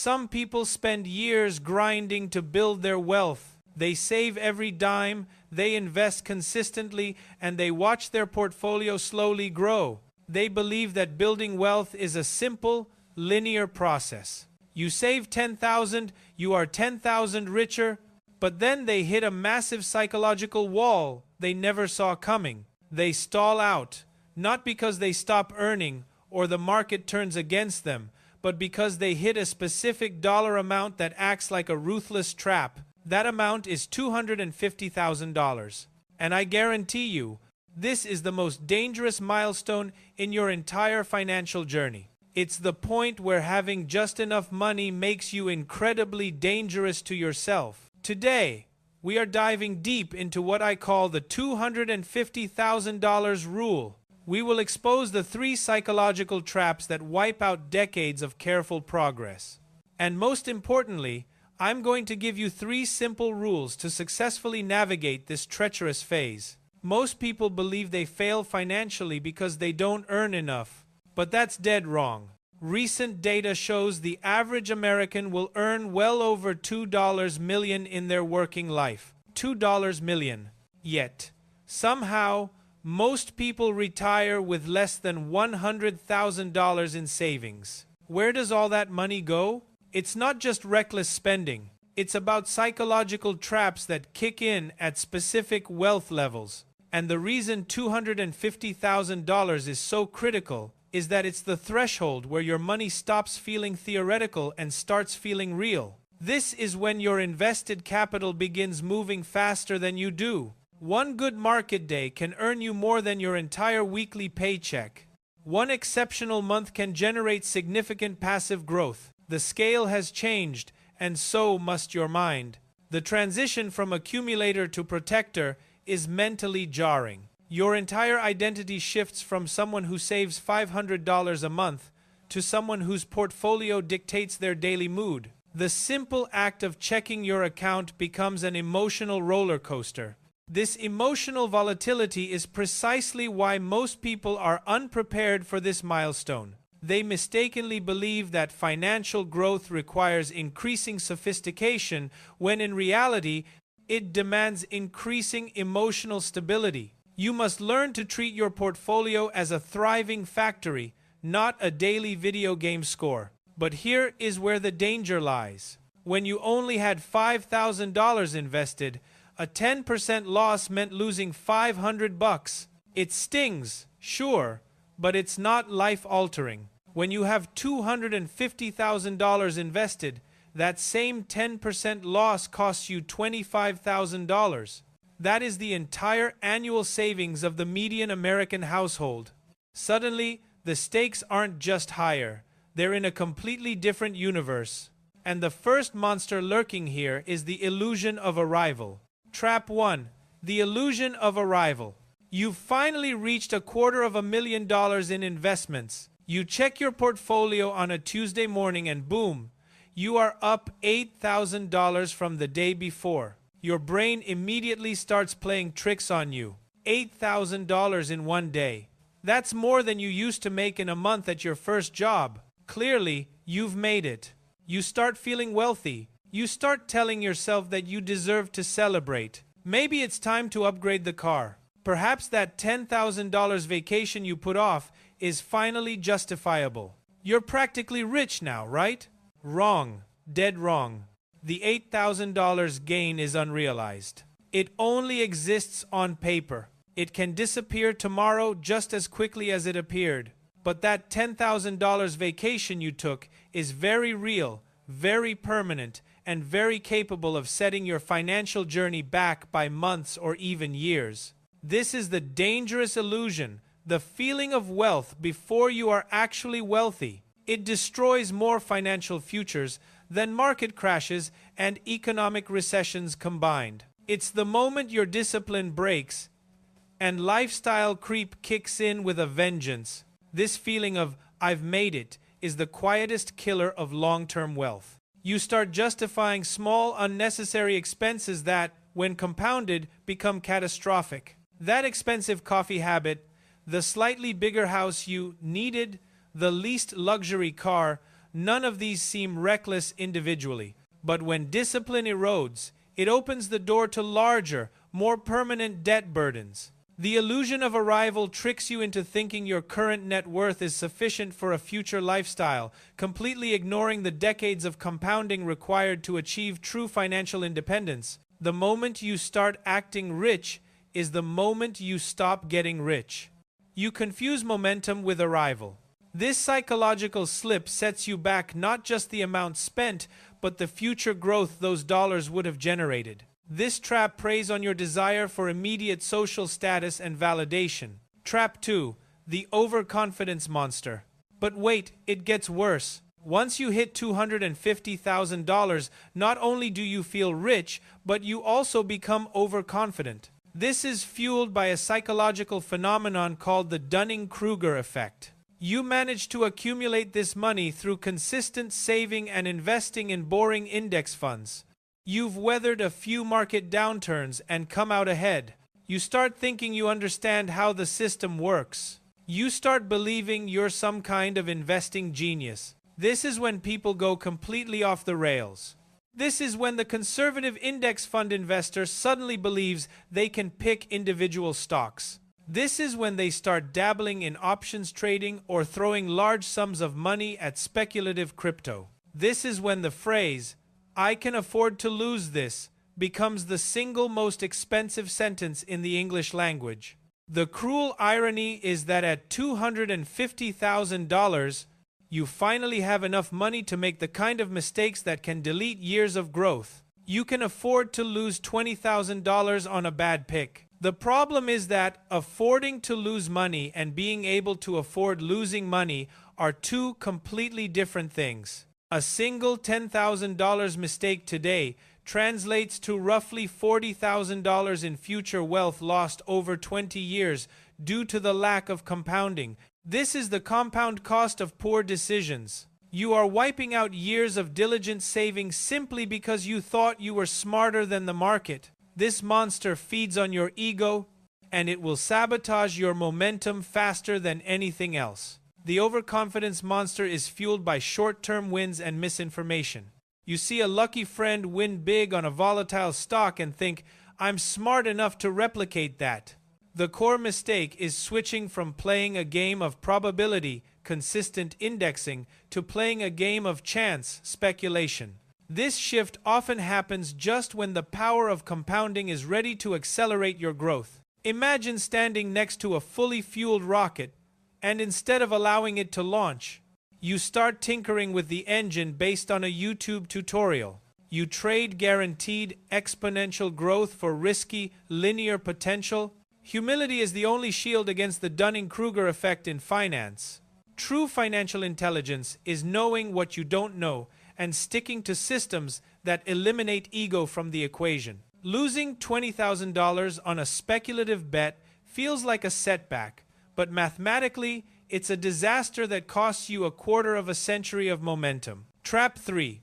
Some people spend years grinding to build their wealth. They save every dime, they invest consistently, and they watch their portfolio slowly grow. They believe that building wealth is a simple, linear process. You save 10,000, you are 10,000 richer, but then they hit a massive psychological wall they never saw coming. They stall out, not because they stop earning or the market turns against them, but because they hit a specific dollar amount that acts like a ruthless trap. That amount is $250,000. And I guarantee you, this is the most dangerous milestone in your entire financial journey. It's the point where having just enough money makes you incredibly dangerous to yourself. Today, we are diving deep into what I call the $250,000 rule. We will expose the 3 psychological traps that wipe out decades of careful progress. And most importantly, I'm going to give you 3 simple rules to successfully navigate this treacherous phase. Most people believe they fail financially because they don't earn enough, but that's dead wrong. Recent data shows the average American will earn well over $2 million in their working life. $2 million. Yet, somehow, most people retire with less than $100,000 in savings. Where does all that money go? It's not just reckless spending. It's about psychological traps that kick in at specific wealth levels. And the reason $250,000 is so critical is that it's the threshold where your money stops feeling theoretical and starts feeling real. This is when your invested capital begins moving faster than you do. One good market day can earn you more than your entire weekly paycheck. One exceptional month can generate significant passive growth. The scale has changed, and so must your mind. The transition from accumulator to protector is mentally jarring. Your entire identity shifts from someone who saves $500 a month to someone whose portfolio dictates their daily mood. The simple act of checking your account becomes an emotional roller coaster. This emotional volatility is precisely why most people are unprepared for this milestone. They mistakenly believe that financial growth requires increasing sophistication, when in reality, it demands increasing emotional stability. You must learn to treat your portfolio as a thriving factory, not a daily video game score. But here is where the danger lies. When you only had $5,000 invested, a 10% loss meant losing $500. It stings, sure, but it's not life-altering. When you have $250,000 invested, that same 10% loss costs you $25,000. That is the entire annual savings of the median American household. Suddenly, the stakes aren't just higher. They're in a completely different universe. And the first monster lurking here is the illusion of arrival. Trap 1. The illusion of arrival. You've finally reached $250,000 in investments. You check your portfolio on a Tuesday morning and boom, you are up $8,000 from the day before. Your brain immediately starts playing tricks on you. $8,000 in one day. That's more than you used to make in a month at your first job. Clearly, you've made it. You start feeling wealthy. You start telling yourself that you deserve to celebrate. Maybe it's time to upgrade the car. Perhaps that $10,000 vacation you put off is finally justifiable. You're practically rich now, right? Wrong. Dead wrong. The $8,000 gain is unrealized. It only exists on paper. It can disappear tomorrow just as quickly as it appeared. But that $10,000 vacation you took is very real, very permanent, and very capable of setting your financial journey back by months or even years. This is the dangerous illusion, the feeling of wealth before you are actually wealthy. It destroys more financial futures than market crashes and economic recessions combined. It's the moment your discipline breaks and lifestyle creep kicks in with a vengeance. This feeling of, "I've made it," is the quietest killer of long-term wealth. You start justifying small, unnecessary expenses that, when compounded, become catastrophic. That expensive coffee habit, the slightly bigger house you needed, the least luxury car, none of these seem reckless individually. But when discipline erodes, it opens the door to larger, more permanent debt burdens. The illusion of arrival tricks you into thinking your current net worth is sufficient for a future lifestyle, completely ignoring the decades of compounding required to achieve true financial independence. The moment you start acting rich is the moment you stop getting rich. You confuse momentum with arrival. This psychological slip sets you back not just the amount spent, but the future growth those dollars would have generated. This trap preys on your desire for immediate social status and validation. Trap 2. The Overconfidence Monster. But wait, it gets worse. Once you hit $250,000, not only do you feel rich, but you also become overconfident. This is fueled by a psychological phenomenon called the Dunning-Kruger effect. You manage to accumulate this money through consistent saving and investing in boring index funds. You've weathered a few market downturns and come out ahead. You start thinking you understand how the system works. You start believing you're some kind of investing genius. This is when people go completely off the rails. This is when the conservative index fund investor suddenly believes they can pick individual stocks. This is when they start dabbling in options trading or throwing large sums of money at speculative crypto. This is when the phrase, "I can afford to lose this," becomes the single most expensive sentence in the English language. The cruel irony is that at $250,000, you finally have enough money to make the kind of mistakes that can delete years of growth. You can afford to lose $20,000 on a bad pick. The problem is that affording to lose money and being able to afford losing money are two completely different things. A single $10,000 mistake today translates to roughly $40,000 in future wealth lost over 20 years due to the lack of compounding. This is the compound cost of poor decisions. You are wiping out years of diligent saving simply because you thought you were smarter than the market. This monster feeds on your ego, and it will sabotage your momentum faster than anything else. The overconfidence monster is fueled by short-term wins and misinformation. You see a lucky friend win big on a volatile stock and think, "I'm smart enough to replicate that." The core mistake is switching from playing a game of probability, consistent indexing, to playing a game of chance, speculation. This shift often happens just when the power of compounding is ready to accelerate your growth. Imagine standing next to a fully fueled rocket, and instead of allowing it to launch, you start tinkering with the engine based on a YouTube tutorial. You trade guaranteed exponential growth for risky, linear potential. Humility is the only shield against the Dunning-Kruger effect in finance. True financial intelligence is knowing what you don't know and sticking to systems that eliminate ego from the equation. Losing $20,000 on a speculative bet feels like a setback, but mathematically, it's a disaster that costs you a quarter of a century of momentum. Trap 3.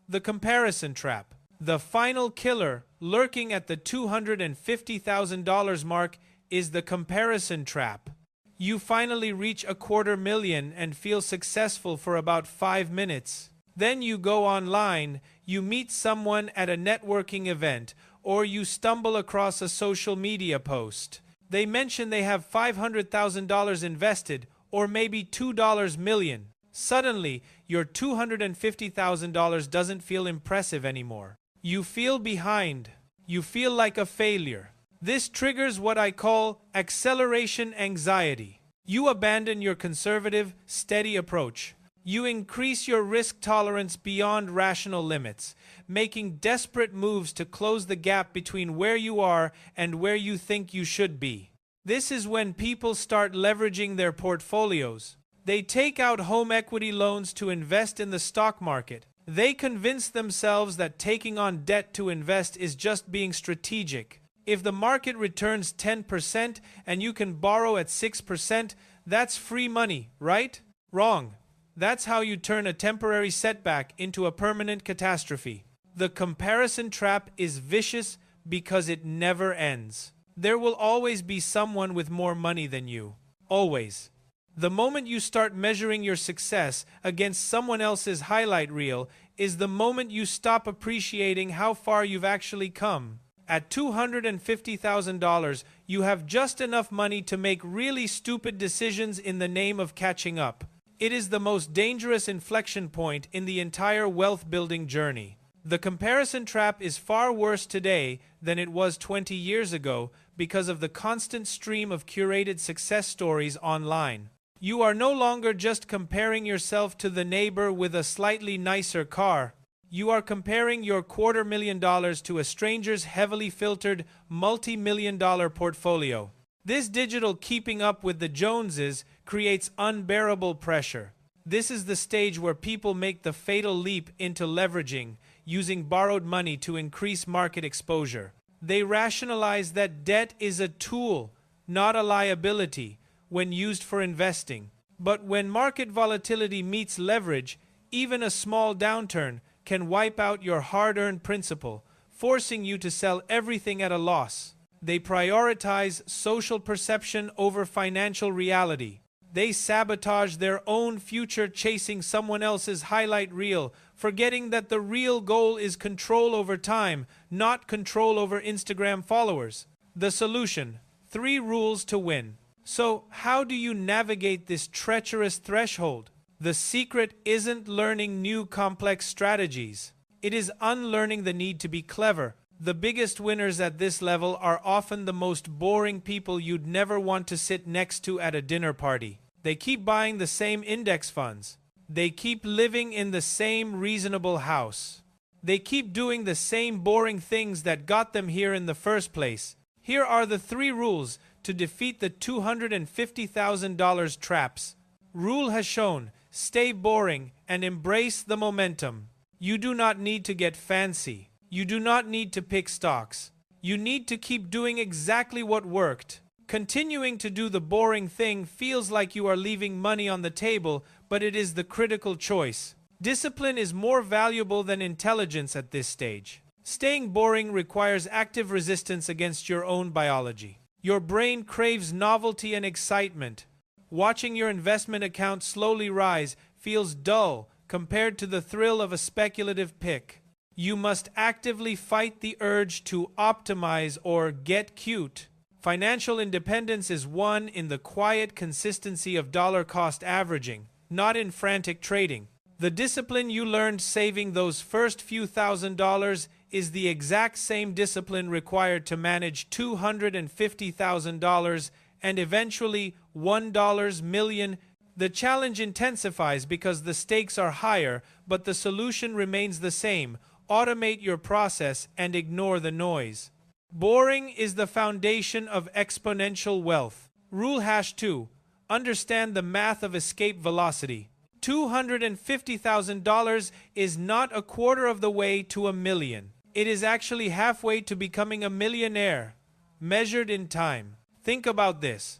The comparison trap. The final killer, lurking at the $250,000 mark, is the comparison trap. You finally reach $250,000 and feel successful for about 5 minutes. Then you go online, you meet someone at a networking event, or you stumble across a social media post. They mention they have $500,000 invested, or maybe $2 million. Suddenly, your $250,000 doesn't feel impressive anymore. You feel behind. You feel like a failure. This triggers what I call acceleration anxiety. You abandon your conservative, steady approach. You increase your risk tolerance beyond rational limits, making desperate moves to close the gap between where you are and where you think you should be. This is when people start leveraging their portfolios. They take out home equity loans to invest in the stock market. They convince themselves that taking on debt to invest is just being strategic. If the market returns 10% and you can borrow at 6%, that's free money, right? Wrong. That's how you turn a temporary setback into a permanent catastrophe. The comparison trap is vicious because it never ends. There will always be someone with more money than you. Always. The moment you start measuring your success against someone else's highlight reel is the moment you stop appreciating how far you've actually come. At $250,000, you have just enough money to make really stupid decisions in the name of catching up. It is the most dangerous inflection point in the entire wealth-building journey. The comparison trap is far worse today than it was 20 years ago because of the constant stream of curated success stories online. You are no longer just comparing yourself to the neighbor with a slightly nicer car. You are comparing your $250,000 to a stranger's heavily filtered multi-million-dollar portfolio. This digital keeping up with the Joneses creates unbearable pressure. This is the stage where people make the fatal leap into leveraging, using borrowed money to increase market exposure. They rationalize that debt is a tool, not a liability, when used for investing. But when market volatility meets leverage, even a small downturn can wipe out your hard-earned principal, forcing you to sell everything at a loss. They prioritize social perception over financial reality. They sabotage their own future chasing someone else's highlight reel, forgetting that the real goal is control over time, not control over Instagram followers. The solution: 3 rules to win. So, how do you navigate this treacherous threshold? The secret isn't learning new complex strategies. It is unlearning the need to be clever. The biggest winners at this level are often the most boring people you'd never want to sit next to at a dinner party. They keep buying the same index funds. They keep living in the same reasonable house. They keep doing the same boring things that got them here in the first place. Here are the 3 rules to defeat the $250,000 traps. Rule has shown: stay boring and embrace the momentum. You do not need to get fancy. You do not need to pick stocks. You need to keep doing exactly what worked. Continuing to do the boring thing feels like you are leaving money on the table, but it is the critical choice. Discipline is more valuable than intelligence at this stage. Staying boring requires active resistance against your own biology. Your brain craves novelty and excitement. Watching your investment account slowly rise feels dull compared to the thrill of a speculative pick. You must actively fight the urge to optimize or get cute. Financial independence is won in the quiet consistency of dollar-cost averaging, not in frantic trading. The discipline you learned saving those first few $1,000s is the exact same discipline required to manage $250,000 and eventually $1 million. The challenge intensifies because the stakes are higher, but the solution remains the same: automate your process and ignore the noise. Boring is the foundation of exponential wealth. Rule #2. Understand the math of escape velocity. $250,000 is not a quarter of the way to $1 million. It is actually halfway to becoming a millionaire, measured in time. Think about this.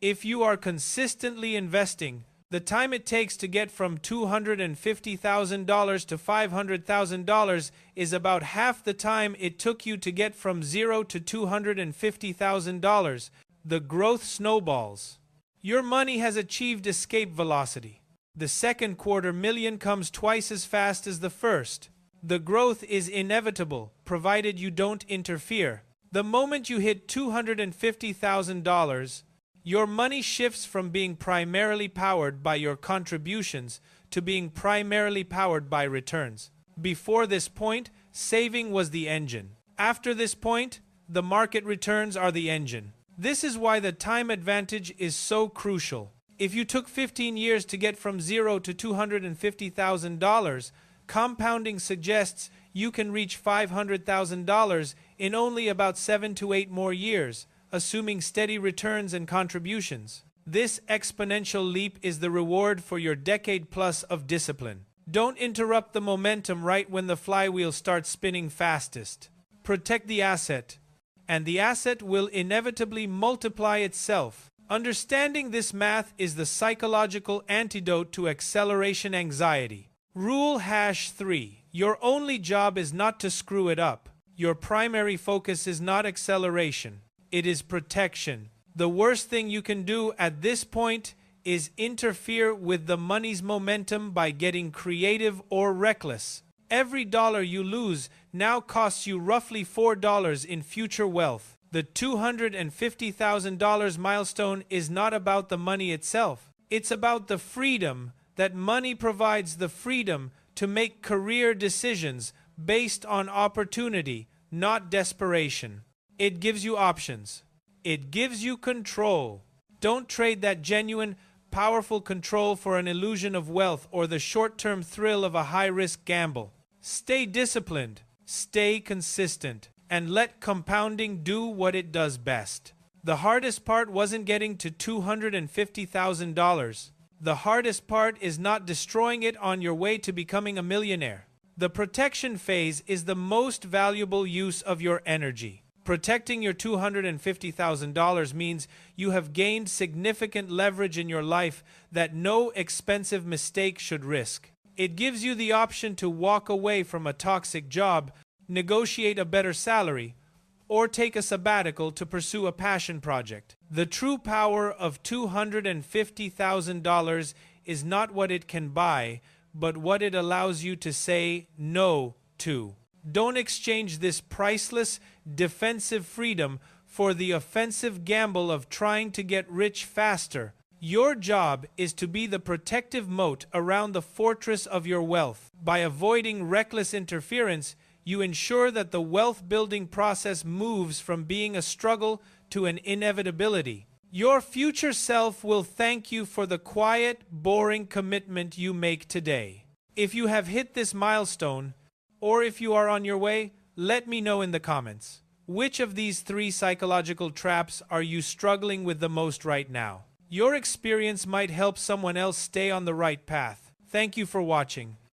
If you are consistently investing, the time it takes to get from $250,000 to $500,000 is about half the time it took you to get from $0 to $250,000. The growth snowballs. Your money has achieved escape velocity. The second $250,000 comes twice as fast as the first. The growth is inevitable, provided you don't interfere. The moment you hit $250,000, your money shifts from being primarily powered by your contributions to being primarily powered by returns. Before this point, saving was the engine. After this point, the market returns are the engine. This is why the time advantage is so crucial. If you took 15 years to get from $0 to $250,000, compounding suggests you can reach $500,000 in only about 7 to 8 more years, assuming steady returns and contributions. This exponential leap is the reward for your decade plus of discipline. Don't interrupt the momentum right when the flywheel starts spinning fastest. Protect the asset, and the asset will inevitably multiply itself. Understanding this math is the psychological antidote to acceleration anxiety. Rule #3. Your only job is not to screw it up. Your primary focus is not acceleration. It is protection. The worst thing you can do at this point is interfere with the money's momentum by getting creative or reckless. Every dollar you lose now costs you roughly $4 in future wealth. The $250,000 milestone is not about the money itself. It's about the freedom that money provides, the freedom to make career decisions based on opportunity, not desperation. It gives you options. It gives you control. Don't trade that genuine, powerful control for an illusion of wealth or the short-term thrill of a high-risk gamble. Stay disciplined, stay consistent, and let compounding do what it does best. The hardest part wasn't getting to $250,000. The hardest part is not destroying it on your way to becoming a millionaire. The protection phase is the most valuable use of your energy. Protecting your $250,000 means you have gained significant leverage in your life that no expensive mistake should risk. It gives you the option to walk away from a toxic job, negotiate a better salary, or take a sabbatical to pursue a passion project. The true power of $250,000 is not what it can buy, but what it allows you to say no to. Don't exchange this priceless, defensive freedom for the offensive gamble of trying to get rich faster. Your job is to be the protective moat around the fortress of your wealth. By avoiding reckless interference, you ensure that the wealth-building process moves from being a struggle to an inevitability. Your future self will thank you for the quiet, boring commitment you make today. If you have hit this milestone, or if you are on your way, let me know in the comments. Which of these 3 psychological traps are you struggling with the most right now? Your experience might help someone else stay on the right path. Thank you for watching.